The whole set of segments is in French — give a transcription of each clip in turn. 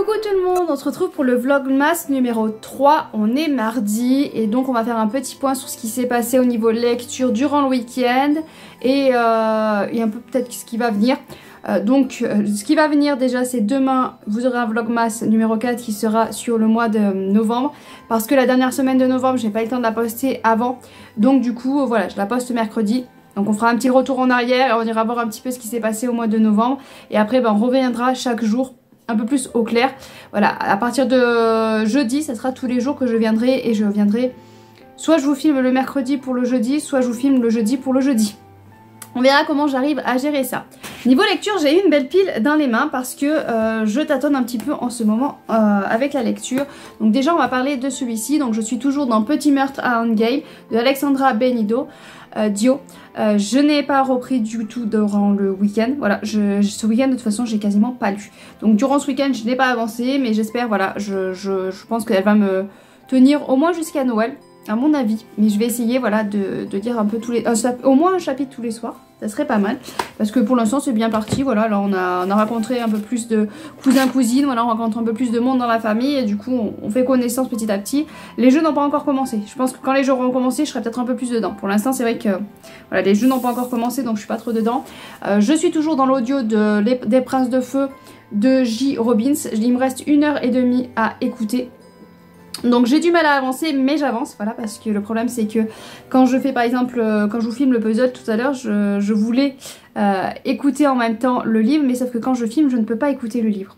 Coucou tout le monde, on se retrouve pour le vlogmas numéro 3, on est mardi et donc on va faire un petit point sur ce qui s'est passé au niveau lecture durant le week-end et un peu peut-être ce qui va venir. Ce qui va venir déjà c'est demain, vous aurez un vlogmas numéro 4 qui sera sur le mois de novembre parce que la dernière semaine de novembre j'ai pas eu le temps de la poster avant, donc du coup voilà je la poste mercredi. Donc on fera un petit retour en arrière et on ira voir un petit peu ce qui s'est passé au mois de novembre et après on reviendra chaque jour un peu plus au clair. Voilà, à partir de jeudi, ça sera tous les jours que je viendrai et je viendrai. Soit je vous filme le mercredi pour le jeudi, soit je vous filme le jeudi pour le jeudi. On verra comment j'arrive à gérer ça. Niveau lecture, j'ai eu une belle pile dans les mains parce que je tâtonne un petit peu en ce moment avec la lecture. Donc déjà, on va parler de celui-ci. Donc je suis toujours dans Petit meurtre à Angale de Alexandra Benito. Dio. Je n'ai pas repris du tout durant le week-end. Voilà, ce week-end de toute façon j'ai quasiment pas lu. Donc durant ce week-end je n'ai pas avancé, mais j'espère, voilà, je pense qu'elle va me tenir au moins jusqu'à Noël, à mon avis. Mais je vais essayer, voilà, de lire un peu tous les... au moins un chapitre tous les soirs. Ça serait pas mal. Parce que pour l'instant c'est bien parti. Voilà, là on a rencontré un peu plus de cousins, cousines. Voilà, on rencontre un peu plus de monde dans la famille. Et du coup on fait connaissance petit à petit. Les jeux n'ont pas encore commencé. Je pense que quand les jeux auront commencé, je serai peut-être un peu plus dedans. Pour l'instant c'est vrai que voilà, les jeux n'ont pas encore commencé, donc je suis pas trop dedans. Je suis toujours dans l'audio des Princes de Feu de J. Robbins. Il me reste 1h30 à écouter. Donc j'ai du mal à avancer, mais j'avance, voilà, parce que le problème c'est que quand je fais par exemple, quand je vous filme le puzzle tout à l'heure, je voulais écouter en même temps le livre, mais sauf que quand je filme, je ne peux pas écouter le livre.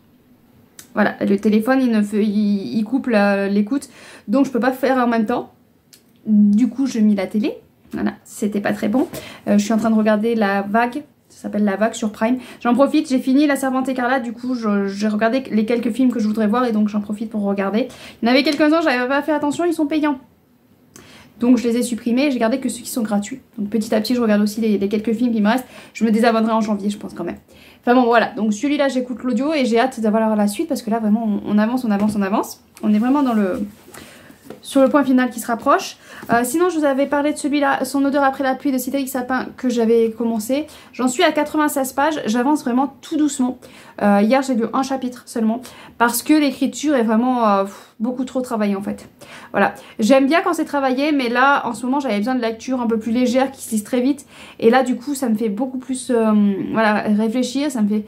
Voilà, le téléphone il coupe l'écoute, donc je peux pas faire en même temps. Du coup j'ai mis la télé, voilà, c'était pas très bon. Je suis en train de regarder La Vague. Ça s'appelle La Vague sur Prime. J'en profite, j'ai fini La Servante Écarlate, du coup j'ai regardé les quelques films que je voudrais voir et donc j'en profite pour regarder. Il y en avait quelques-uns, j'avais pas fait attention, ils sont payants. Donc je les ai supprimés et j'ai gardé que ceux qui sont gratuits. Donc petit à petit je regarde aussi les quelques films qui me restent. Je me désabonnerai en janvier je pense quand même. Enfin bon voilà, donc celui-là j'écoute l'audio et j'ai hâte d'avoir la suite parce que là vraiment on avance, on avance, on avance. On est vraiment sur le point final qui se rapproche. Sinon je vous avais parlé de celui-là, Son odeur après la pluie de Cédric Sapin, que j'avais commencé. J'en suis à 96 pages, j'avance vraiment tout doucement. Hier j'ai lu un chapitre seulement parce que l'écriture est vraiment beaucoup trop travaillée en fait. Voilà, j'aime bien quand c'est travaillé, mais là en ce moment j'avais besoin de lecture un peu plus légère qui se lise très vite. Et là du coup ça me fait beaucoup plus voilà, réfléchir, ça me fait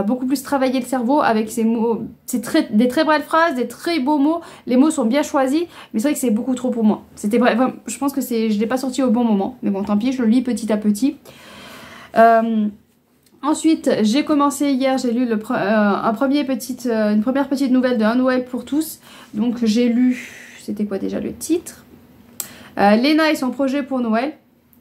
beaucoup plus travailler le cerveau avec ces mots. C'est des très belles phrases, des très beaux mots. Les mots sont bien choisis, mais c'est vrai que c'est beaucoup trop pour moi. C'était bref, je pense que je l'ai pas sorti au bon moment, mais bon tant pis, je le lis petit à petit. Ensuite, j'ai commencé hier, j'ai lu une première petite nouvelle de Un Noël pour tous. Donc j'ai lu, c'était quoi déjà le titre, Léna et son projet pour Noël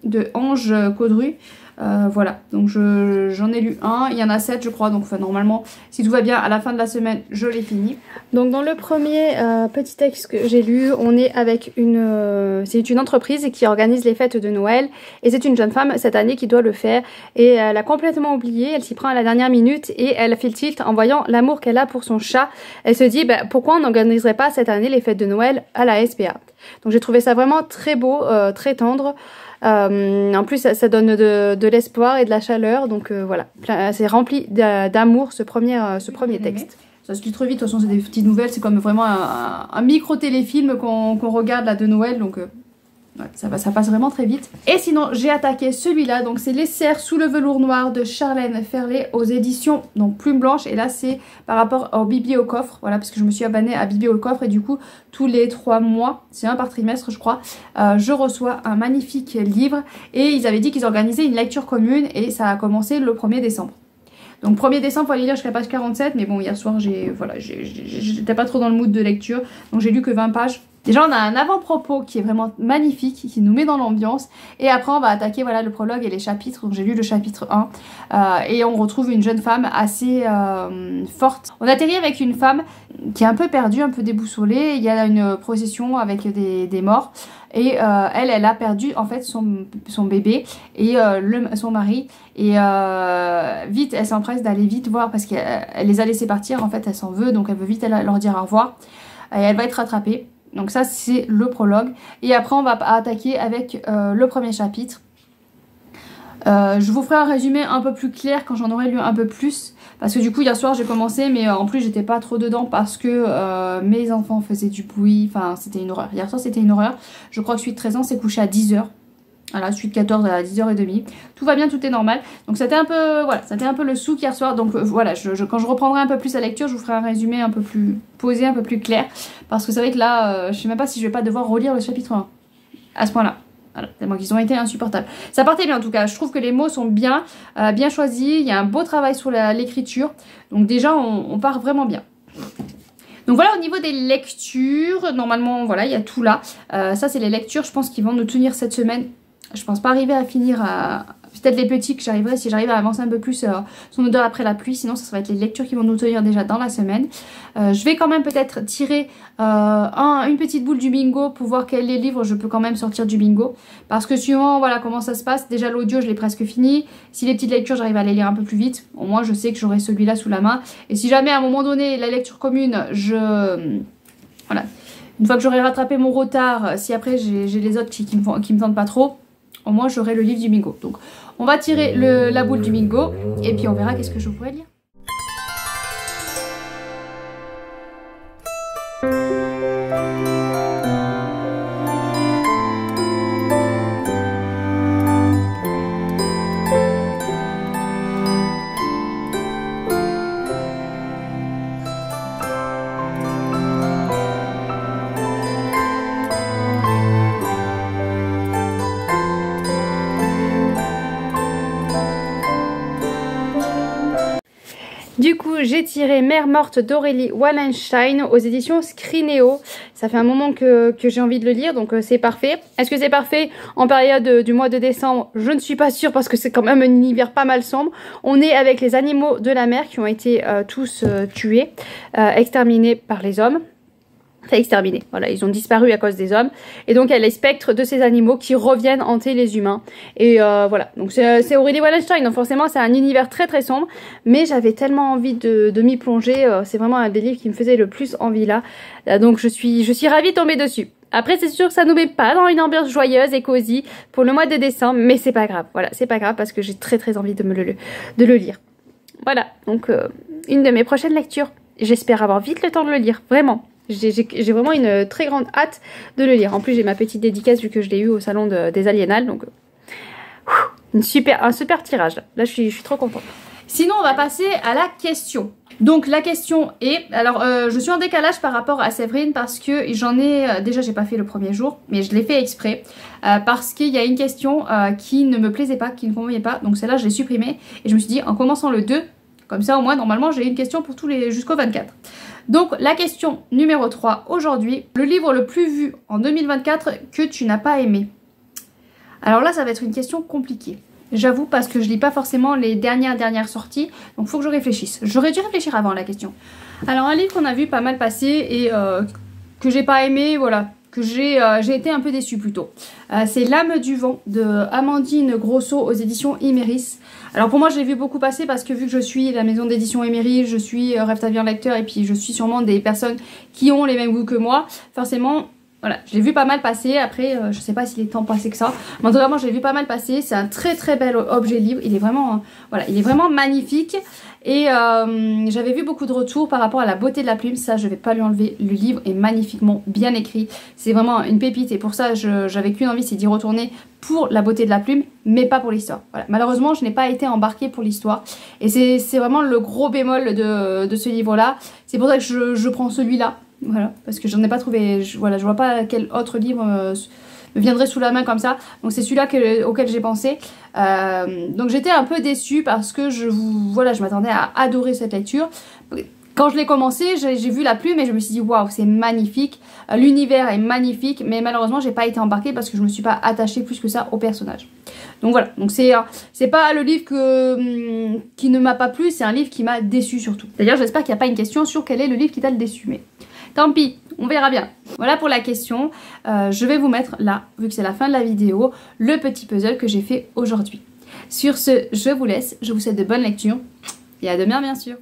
de Ange Caudru. Voilà, donc j'en ai lu un, il y en a 7 je crois, donc enfin, normalement si tout va bien à la fin de la semaine je l'ai fini. Donc dans le premier petit texte que j'ai lu, on est avec c'est une entreprise qui organise les fêtes de Noël et c'est une jeune femme cette année qui doit le faire et elle a complètement oublié, elle s'y prend à la dernière minute et elle fait le tilt en voyant l'amour qu'elle a pour son chat. Elle se dit pourquoi on n'organiserait pas cette année les fêtes de Noël à la SPA. Donc j'ai trouvé ça vraiment très beau, très tendre. En plus ça donne de l'espoir et de la chaleur, donc voilà, c'est rempli d'amour ce premier texte. Ça se lit trop vite, de toute façon c'est des petites nouvelles, c'est comme vraiment un micro téléfilm qu'on regarde là de Noël, donc ouais, ça passe vraiment très vite. Et sinon j'ai attaqué celui-là, donc c'est Les Cerfs sous le velours noir de Charlène Ferlet aux éditions donc Plume Blanche, et là c'est par rapport au Bibi au coffre, voilà, parce que je me suis abonnée à Bibi au coffre et du coup tous les 3 mois, c'est un par trimestre je crois, je reçois un magnifique livre et ils avaient dit qu'ils organisaient une lecture commune et ça a commencé le 1er décembre. Donc 1er décembre, il faut aller lire jusqu'à page 47, mais bon hier soir j'étais pas trop dans le mood de lecture, donc j'ai lu que 20 pages. Déjà on a un avant-propos qui est vraiment magnifique, qui nous met dans l'ambiance, et après on va attaquer voilà, le prologue et les chapitres. Donc j'ai lu le chapitre 1 et on retrouve une jeune femme assez forte. On atterrit avec une femme qui est un peu perdue, un peu déboussolée. Il y a une procession avec des morts et elle a perdu en fait son bébé et son mari, et vite elle s'empresse d'aller vite voir parce qu'elle les a laissés partir, en fait elle s'en veut, donc elle veut vite leur dire au revoir et elle va être rattrapée. Donc ça c'est le prologue. Et après on va attaquer avec le premier chapitre Je vous ferai un résumé un peu plus clair quand j'en aurai lu un peu plus. Parce que du coup hier soir j'ai commencé mais en plus j'étais pas trop dedans parce que mes enfants faisaient du bruit. Enfin c'était une horreur. Hier soir c'était une horreur. Je crois que Suite 13 ans s'est couché à 10 h. Voilà, Suite 14 à 10h30. Tout va bien, tout est normal. Donc c'était un peu, voilà, c'était un peu le souk hier soir. Donc voilà, quand je reprendrai un peu plus la lecture, je vous ferai un résumé un peu plus posé, un peu plus clair. Parce que c'est vrai que là, je sais même pas si je vais pas devoir relire le chapitre 1. À ce point-là. Voilà, tellement qu'ils ont été insupportables. Ça partait bien en tout cas. Je trouve que les mots sont bien, bien choisis. Il y a un beau travail sur l'écriture. Donc déjà, on part vraiment bien. Donc voilà au niveau des lectures. Normalement, voilà, il y a tout là. Ça, c'est les lectures, je pense, qui vont nous tenir cette semaine. Je pense pas arriver à finir peut-être les petits que j'arriverai si j'arrive à avancer un peu plus son odeur après la pluie, sinon ça va être les lectures qui vont nous tenir déjà dans la semaine. Je vais quand même peut-être tirer une petite boule du bingo pour voir quels les livres je peux quand même sortir du bingo, parce que suivant voilà comment ça se passe, déjà l'audio je l'ai presque fini, si les petites lectures j'arrive à les lire un peu plus vite, au moins je sais que j'aurai celui-là sous la main, et si jamais à un moment donné la lecture commune voilà, une fois que j'aurai rattrapé mon retard, si après j'ai les autres qui me tentent pas trop, au moins j'aurai le livre du bingo. Donc on va tirer la boule du bingo et puis on verra qu'est-ce que je pourrais lire. Du coup, j'ai tiré Mère morte d'Aurélie Wallenstein aux éditions Scrinéo. Ça fait un moment que j'ai envie de le lire, donc c'est parfait. Est-ce que c'est parfait en période du mois de décembre? Je ne suis pas sûre parce que c'est quand même un univers pas mal sombre. On est avec les animaux de la mer qui ont été tous tués, exterminés par les hommes. Enfin exterminés, voilà, ils ont disparu à cause des hommes. Et donc il y a les spectres de ces animaux qui reviennent hanter les humains. Et voilà, donc c'est Aurélie Wallenstein, donc forcément c'est un univers très très sombre. Mais j'avais tellement envie de m'y plonger, c'est vraiment un des livres qui me faisait le plus envie là. Donc je suis ravie de tomber dessus. Après c'est sûr que ça nous met pas dans une ambiance joyeuse et cosy pour le mois de décembre, mais c'est pas grave, voilà, c'est pas grave parce que j'ai très très envie de le lire. Voilà, donc une de mes prochaines lectures. J'espère avoir vite le temps de le lire, vraiment. J'ai vraiment une très grande hâte de le lire. En plus j'ai ma petite dédicace vu que je l'ai eu au salon des Aliénales. Donc un super tirage là. Là je suis trop contente. Sinon on va passer à la question. Donc la question est, alors je suis en décalage par rapport à Séverine parce que j'en ai, déjà j'ai pas fait le premier jour, mais je l'ai fait exprès parce qu'il y a une question qui ne me plaisait pas, qui ne convenait pas, donc celle-là je l'ai supprimée et je me suis dit en commençant le 2, comme ça au moins normalement j'ai une question pour tous les jusqu'au 24. Donc la question numéro 3 aujourd'hui, le livre le plus vu en 2024 que tu n'as pas aimé. Alors là ça va être une question compliquée. J'avoue parce que je lis pas forcément les dernières sorties, donc faut que je réfléchisse. J'aurais dû réfléchir avant la question. Alors un livre qu'on a vu pas mal passer et que j'ai pas aimé, voilà, que j'ai été un peu déçue plutôt. C'est L'âme du vent de Amandine Grosso aux éditions Iméris. Alors pour moi je l'ai vu beaucoup passer parce que vu que je suis la maison d'édition Iméris, je suis Rêve ta vie en lecteur et puis je suis sûrement des personnes qui ont les mêmes goûts que moi, forcément... Voilà, je l'ai vu pas mal passer, après je sais pas s'il est tant passé que ça, mais en tout cas moi je l'ai vu pas mal passer, c'est un très très bel objet livre, il est vraiment, voilà, il est vraiment magnifique et j'avais vu beaucoup de retours par rapport à la beauté de la plume, ça je vais pas lui enlever, le livre est magnifiquement bien écrit, c'est vraiment une pépite et pour ça j'avais qu'une envie, c'est d'y retourner pour la beauté de la plume, mais pas pour l'histoire. Voilà. Malheureusement je n'ai pas été embarquée pour l'histoire et c'est vraiment le gros bémol de ce livre là, c'est pour ça que je prends celui-là. Voilà, parce que j'en ai pas trouvé, voilà, je vois pas quel autre livre me viendrait sous la main comme ça. Donc c'est celui-là auquel j'ai pensé. Donc j'étais un peu déçue parce que je m'attendais à adorer cette lecture. Quand je l'ai commencé, j'ai vu la plume et je me suis dit waouh, c'est magnifique. L'univers est magnifique, mais malheureusement j'ai pas été embarquée parce que je me suis pas attachée plus que ça au personnage. Donc voilà, donc c'est pas le livre qui ne m'a pas plu, c'est un livre qui m'a déçue surtout. D'ailleurs j'espère qu'il n'y a pas une question sur quel est le livre qui t'a le déçu, mais tant pis, on verra bien. Voilà pour la question. Je vais vous mettre là, vu que c'est la fin de la vidéo, le petit puzzle que j'ai fait aujourd'hui. Sur ce, je vous laisse. Je vous souhaite de bonnes lectures. Et à demain, bien sûr.